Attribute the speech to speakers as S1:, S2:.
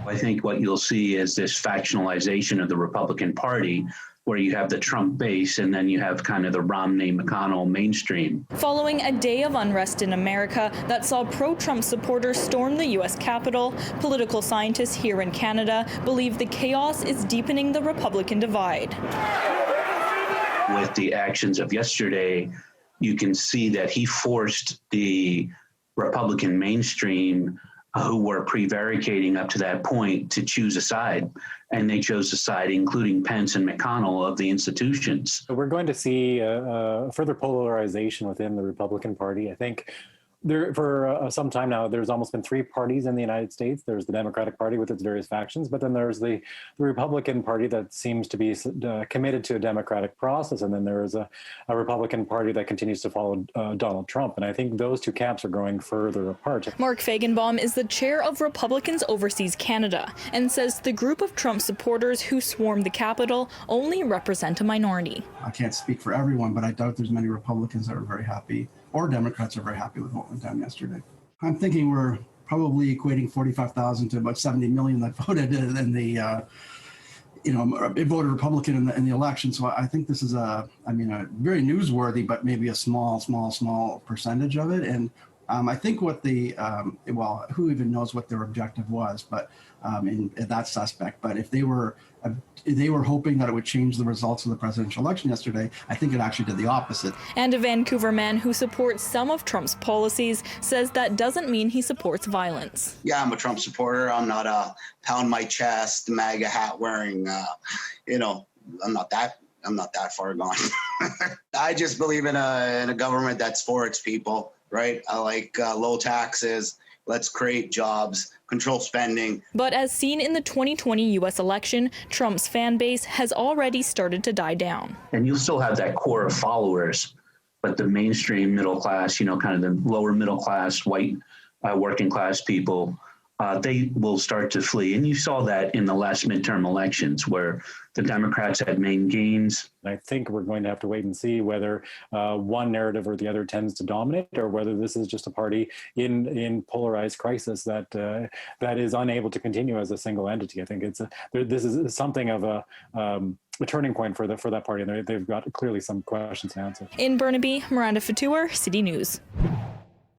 S1: I think what you'll see is this factionalization of the Republican Party, where you have the Trump base and then you have kind of the Romney-McConnell mainstream.
S2: Following a day of unrest in America that saw pro-Trump supporters storm the U.S. Capitol, political scientists here in Canada believe the chaos is deepening the Republican divide.
S1: With the actions of yesterday, you can see that he forced the Republican mainstream who were prevaricating up to that point to choose a side. And they chose a side, including Pence and McConnell, of the institutions.
S3: So we're going to see further polarization within the Republican Party. I think for some time now, there's almost been three parties in the United States. There's the Democratic Party with its various factions, but then there's the Republican Party that seems to be committed to a democratic process, and then there is a Republican Party that continues to follow Donald Trump. And I think those two camps are growing further apart.
S2: Mark Feigenbaum is the chair of Republicans Overseas Canada and says the group of Trump supporters who swarmed the Capitol only represent a minority.
S4: I can't speak for everyone, but I doubt there's many Republicans that are very happy, or Democrats are very happy with what went down yesterday. I'm thinking we're probably equating 45,000 to about 70 million that voted in the, voted Republican in the election. So I think this is a very newsworthy, but maybe a small percentage of it. And I think what who even knows what their objective was, but in that suspect. But if they were hoping that it would change the results of the presidential election yesterday, I think it actually did the opposite.
S2: And a Vancouver man who supports some of Trump's policies says that doesn't mean he supports violence.
S5: Yeah, I'm a Trump supporter. I'm not a pound my chest, MAGA hat wearing, I'm not that far gone. I just believe in a government that's for its people, right? I like low taxes. Let's create jobs, control spending.
S2: But as seen in the 2020 U.S. election, Trump's fan base has already started to die down.
S1: And you'll still have that core of followers, but the mainstream middle class, kind of the lower middle class, white working class people, they will start to flee. And you saw that in the last midterm elections where the Democrats had main gains.
S3: I think we're going to have to wait and see whether one narrative or the other tends to dominate, or whether this is just a party in polarized crisis that is unable to continue as a single entity. I think this is something of a turning point for that party, and they've got clearly some questions to answer.
S2: In Burnaby, Miranda Fatour, City News.